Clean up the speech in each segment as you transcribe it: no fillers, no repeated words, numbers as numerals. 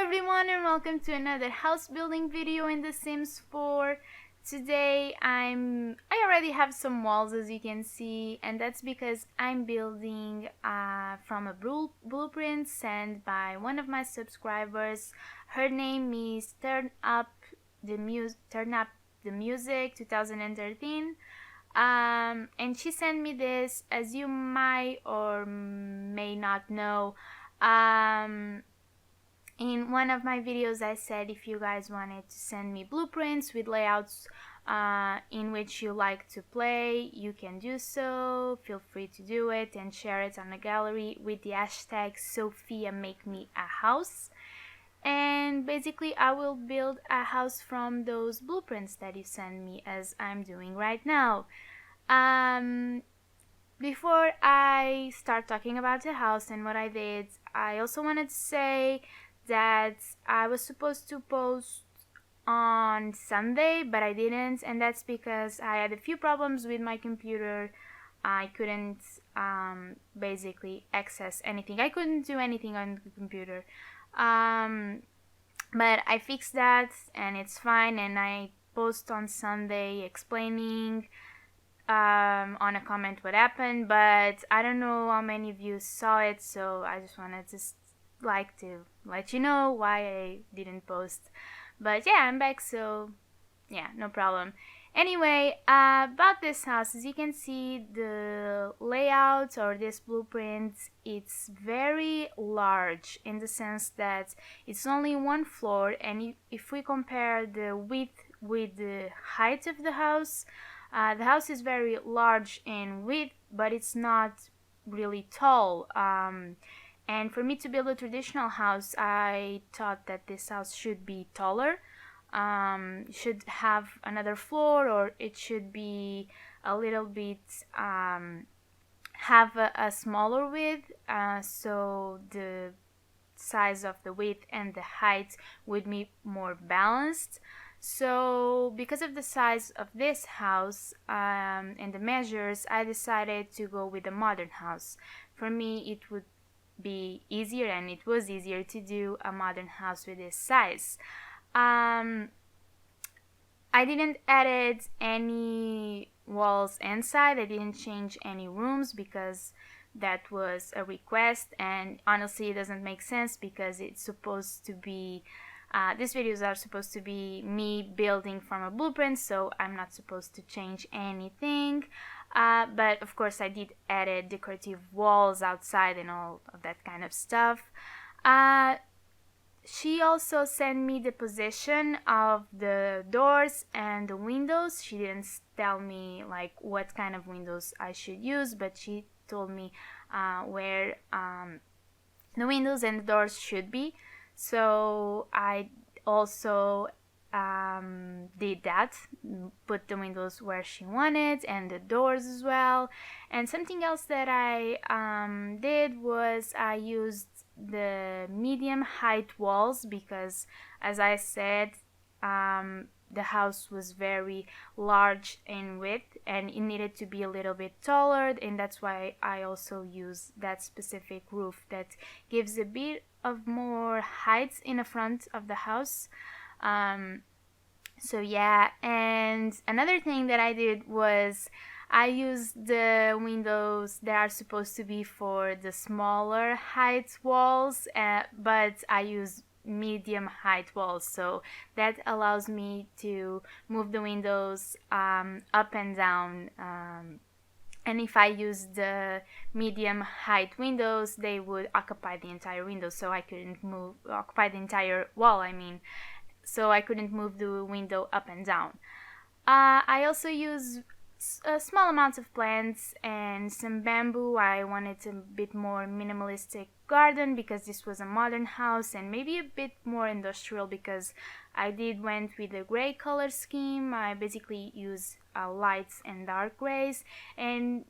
everyone, and welcome to another house building video in The Sims 4. Today I already have some walls, as you can see, and that's because I'm building from a blueprint sent by one of my subscribers. Her name is TurnUp the Music 2013. And she sent me this. As you might or may not know, in one of my videos I said if you guys wanted to send me blueprints with layouts in which you like to play, you can do so. Feel free to do it and share it on the gallery with the hashtag #SophiaMakeMeAHouse. And basically I will build a house from those blueprints that you send me, as I'm doing right now. Before I start talking about the house and what I did, I also wanted to say that I was supposed to post on Sunday, but I didn't, and that's because I had a few problems with my computer. I couldn't basically access anything. I couldn't do anything on the computer. But I fixed that and it's fine, and I post on Sunday explaining on a comment what happened, but I don't know how many of you saw it, so I just wanted to let you know why I didn't post. But yeah, I'm back, so yeah, no problem. Anyway, about this house, as you can see, the layout or this blueprint, it's very large in the sense that it's only one floor, and if we compare the width with the height of the house is very large in width, but it's not really tall. And for me to build a traditional house, I thought that this house should be taller. Should have another floor, or it should be a little bit have a smaller width, so the size of the width and the height would be more balanced. So because of the size of this house and the measures, I decided to go with a modern house. For me, it would be easier, and it was easier to do a modern house with this size. I didn't add any walls inside. I didn't change any rooms because that was a request, and honestly it doesn't make sense because it's supposed to be these videos are supposed to be me building from a blueprint, so I'm not supposed to change anything. But of course I did add decorative walls outside and all of that kind of stuff. She also sent me the position of the doors and the windows. She didn't tell me like what kind of windows I should use, but she told me where the windows and the doors should be. So I also did that, put the windows where she wanted and the doors as well. And something else that I did was I used the medium height walls because, as I said, the house was very large in width and it needed to be a little bit taller, and that's why I also use that specific roof that gives a bit of more height in the front of the house. So yeah, and another thing that I did was I used the windows that are supposed to be for the smaller height walls, but I use medium height walls, so that allows me to move the windows up and down. And if I use the medium height windows, they would occupy the entire window, so I couldn't occupy the entire wall, I mean, so I couldn't move the window up and down. I also use a small amount of plants and some bamboo. I wanted a bit more minimalistic garden because this was a modern house, and maybe a bit more industrial because I went with a gray color scheme. I basically use lights and dark grays, and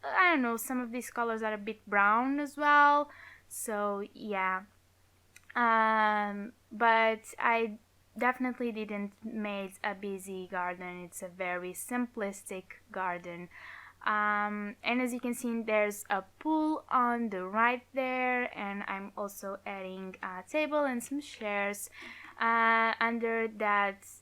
I don't know, some of these colors are a bit brown as well, so yeah. But I definitely didn't make a busy garden. It's a very simplistic garden. And as you can see, there's a pool on the right there, and I'm also adding a table and some chairs under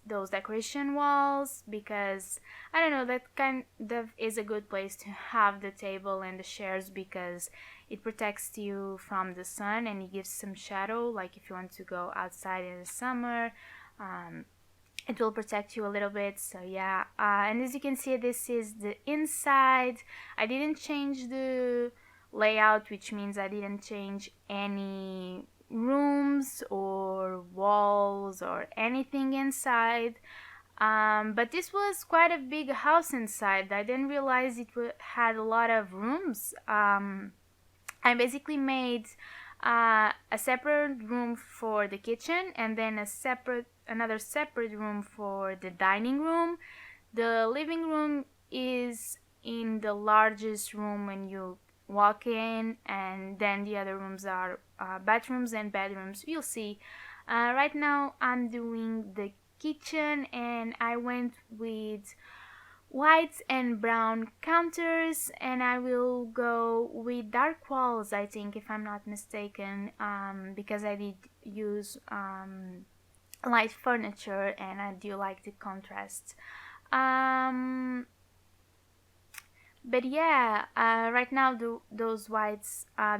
those decoration walls, because I don't know, that kind of is a good place to have the table and the chairs, because it protects you from the sun and it gives some shadow, like if you want to go outside in the summer. It will protect you a little bit. So yeah, and as you can see, this is the inside. I didn't change the layout, which means I didn't change any rooms or walls or anything inside. But this was quite a big house inside. I didn't realize it had a lot of rooms. I basically made a separate room for the kitchen, and then another separate room for the dining room. The living room is in the largest room when you walk in, and then the other rooms are bathrooms and bedrooms. You'll see. Right now I'm doing the kitchen, and I went with white and brown counters, and I will go with dark walls, I think, if I'm not mistaken, because I did use light furniture and I do like the contrast. um, but yeah, right now those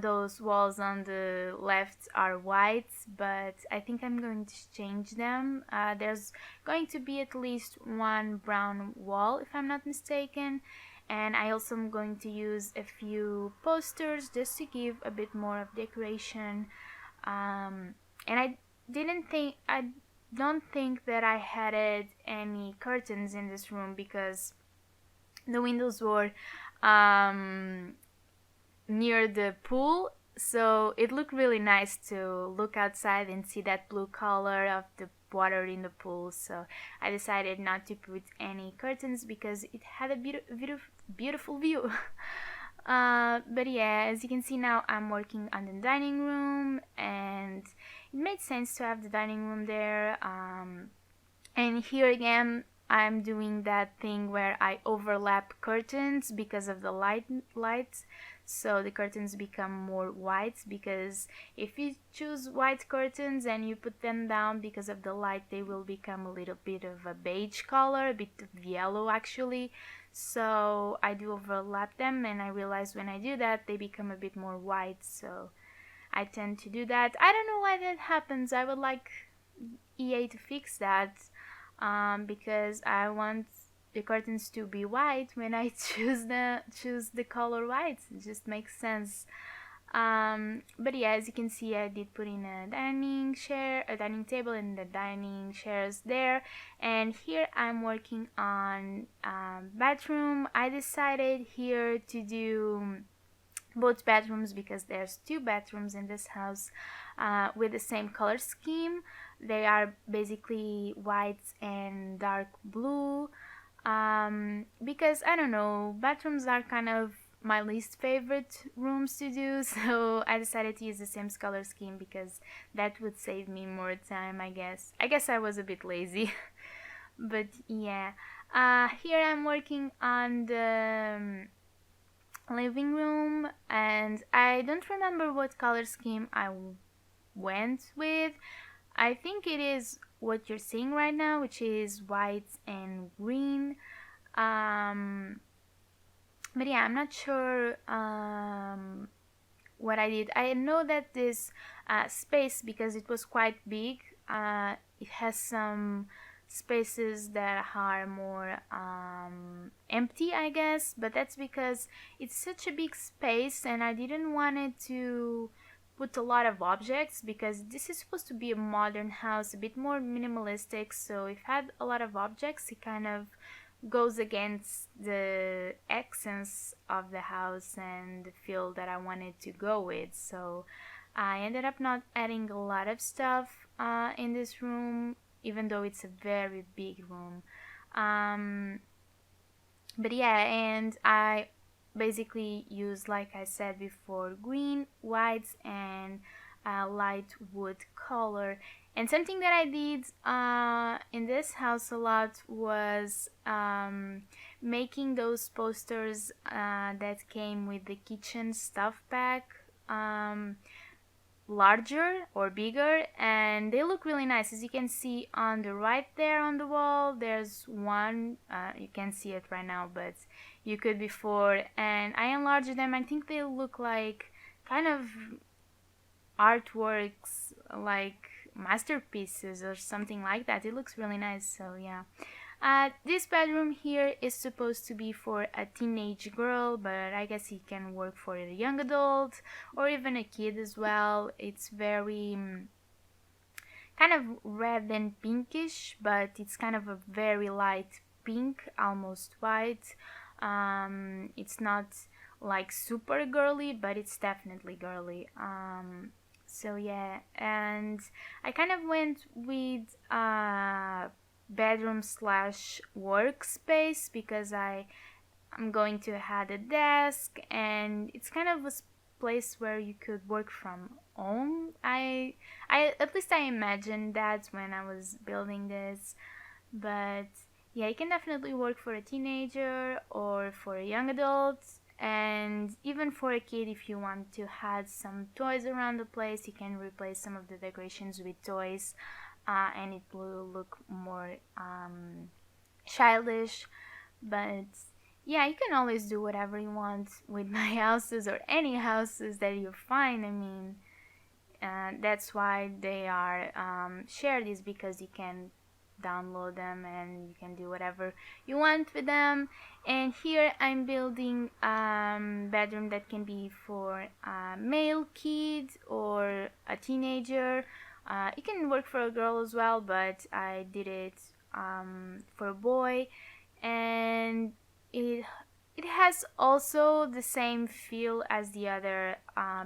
those walls on the left are white, but I think I'm going to change them. There's going to be at least one brown wall, if I'm not mistaken, and I also am going to use a few posters just to give a bit more of decoration. And I don't think that I had any curtains in this room, because the windows were near the pool, so it looked really nice to look outside and see that blue color of the water in the pool. So I decided not to put any curtains because it had a beautiful view. But yeah, as you can see now, I'm working on the dining room, and it made sense to have the dining room there. And here again, I'm doing that thing where I overlap curtains because of the lights, so the curtains become more white, because if you choose white curtains and you put them down because of the light, they will become a little bit of a beige color, a bit of yellow actually. So I do overlap them, and I realize when I do that they become a bit more white, so I tend to do that. I don't know why that happens. I would like EA to fix that, because I want the curtains to be white when I choose the color white. It just makes sense. But yeah, as you can see, I did put in a dining table, and the dining chairs there. And here I'm working on bathroom. I decided here to do both bedrooms because there's two bedrooms in this house with the same color scheme. They are basically white and dark blue, because I don't know, bathrooms are kind of my least favorite rooms to do, so I decided to use the same color scheme because that would save me more time, I guess I was a bit lazy. But yeah, here I'm working on the living room, and I don't remember what color scheme I went with. I think it is what you're seeing right now, which is white and green. But yeah, I'm not sure what I did. I know that this space, because it was quite big, it has some spaces that are more empty, I guess, but that's because it's such a big space and I didn't want it to put a lot of objects, because this is supposed to be a modern house, a bit more minimalistic. So if I had a lot of objects, it kind of goes against the essence of the house and the feel that I wanted to go with. So I ended up not adding a lot of stuff in this room, even though it's a very big room. But yeah, and I basically use, like I said before, green, whites, and a light wood color. And something that I did in this house a lot was making those posters that came with the kitchen stuff pack larger or bigger, and they look really nice. As you can see on the right there on the wall, there's one, you can't see it right now, but you could before, and I enlarged them. I think they look like kind of artworks, like masterpieces or something like that. It looks really nice. So yeah, this bedroom here is supposed to be for a teenage girl, but I guess it can work for a young adult or even a kid as well. It's very kind of red and pinkish, but it's kind of a very light pink, almost white. It's not like super girly, but it's definitely girly. So yeah, and I kind of went with bedroom slash workspace because I'm going to have a desk, and it's kind of a place where you could work from home. I at least I imagined that when I was building this, but yeah, it can definitely work for a teenager or for a young adult, and even for a kid. If you want to have some toys around the place, you can replace some of the decorations with toys, and it will look more childish. But yeah, you can always do whatever you want with my houses or any houses that you find. I mean, that's why they are shared, is because you can download them and you can do whatever you want with them. And here I'm building bedroom that can be for a male kid or a teenager. It can work for a girl as well, but I did it for a boy, and it has also the same feel as the other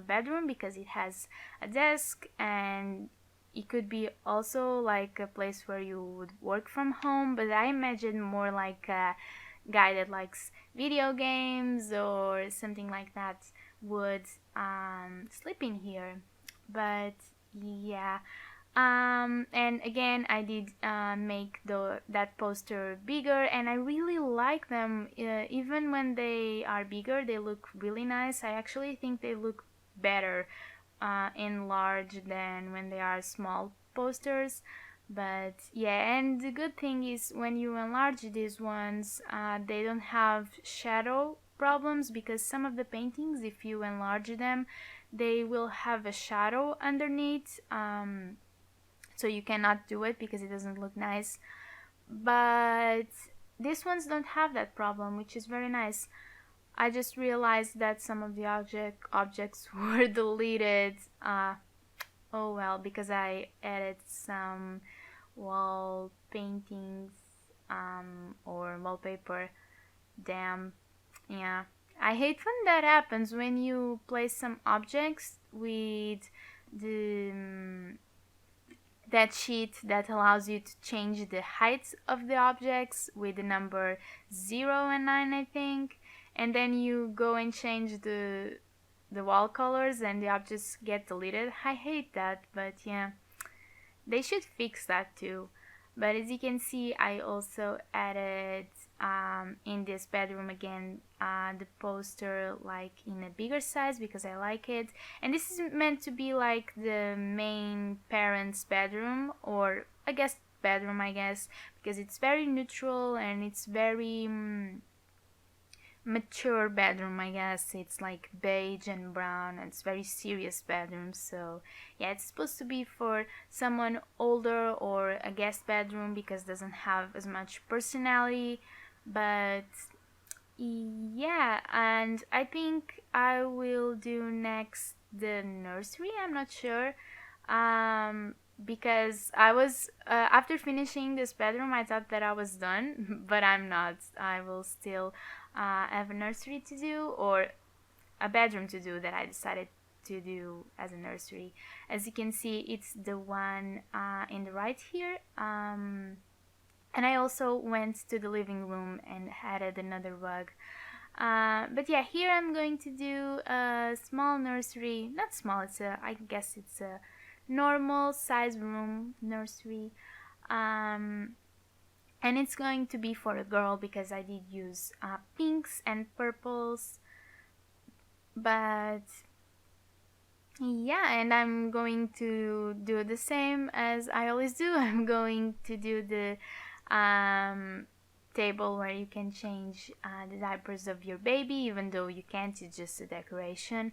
bedroom because it has a desk, and it could be also like a place where you would work from home, but I imagine more like a guy that likes video games or something like that would sleep in here. But yeah, and again, I did make that poster bigger, and I really like them. Even when they are bigger, they look really nice. I actually think they look better enlarged than when they are small posters. But yeah, and the good thing is when you enlarge these ones, they don't have shadow problems, because some of the paintings, if you enlarge them, they will have a shadow underneath. So you cannot do it because it doesn't look nice. But these ones don't have that problem, which is very nice. I just realized that some of the objects were deleted. Oh well, because I added some wall paintings or wallpaper. Damn. Yeah. I hate when that happens, when you place some objects with the that sheet that allows you to change the height of the objects with the number 0 and 9, I think, and then you go and change the wall colors and the objects get deleted. I hate that, but yeah, they should fix that too. But as you can see, I also added in this bedroom again the poster like in a bigger size because I like it. And this is meant to be like the main parents' bedroom, or I guess bedroom, I guess, because it's very neutral and it's very mature bedroom, I guess. It's like beige and brown, and it's very serious bedroom. So yeah, it's supposed to be for someone older or a guest bedroom because it doesn't have as much personality. But yeah, and I think I will do next the nursery. I'm not sure, because I was after finishing this bedroom, I thought that I was done, but I'm not. I will still have a nursery to do, or a bedroom to do, that I decided to do as a nursery. As you can see, it's the one in the right here. And I also went to the living room and added another rug. But yeah, here I'm going to do a small nursery. Not small, I guess it's a normal size room nursery. Um, and it's going to be for a girl because I did use pinks and purples. But yeah, and I'm going to do the same as I always do. I'm going to do the table where you can change the diapers of your baby, even though you can't, it's just a decoration,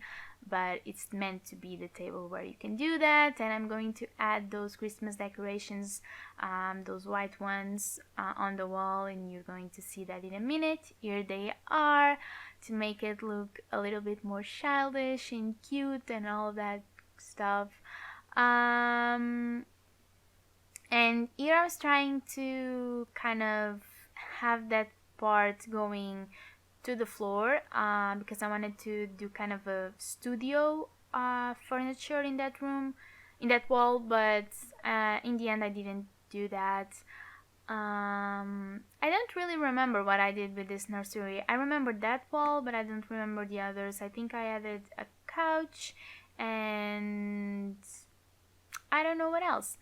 but it's meant to be the table where you can do that. And I'm going to add those Christmas decorations, those white ones on the wall, and you're going to see that in a minute. Here they are, to make it look a little bit more childish and cute and all that stuff. And here I was trying to kind of have that part going to the floor because I wanted to do kind of a studio furniture in that room, in that wall, but in the end I didn't do that. I don't really remember what I did with this nursery. I remember that wall, but I don't remember the others. I think I added a couch and I don't know what else.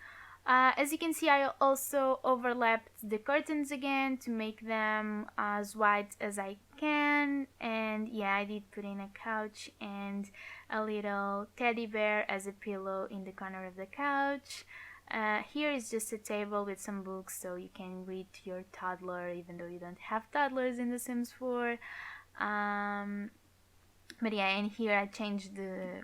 As you can see, I also overlapped the curtains again to make them as white as I can. And yeah, I did put in a couch and a little teddy bear as a pillow in the corner of the couch. Here is just a table with some books so you can read to your toddler, even though you don't have toddlers in The Sims 4. But yeah, and here I changed the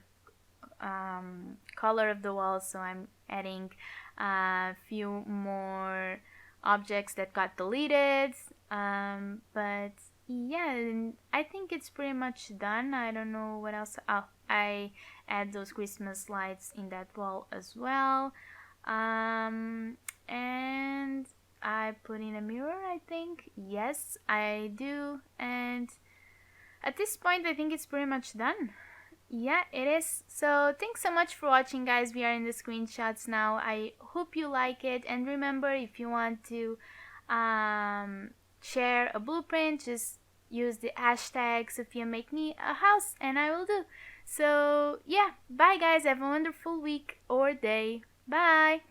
color of the walls, so I'm adding a few more objects that got deleted. But yeah, I think it's pretty much done. I don't know what else. Oh, I add those Christmas lights in that wall as well. And I put in a mirror, I think. Yes, I do. And at this point, I think it's pretty much done. Yeah, it is. So thanks so much for watching, guys. We are in the screenshots now. I hope you like it. And remember, if you want to share a blueprint, just use the hashtag Sophia Make Me a House and I will do. So yeah, bye guys. Have a wonderful week or day. Bye.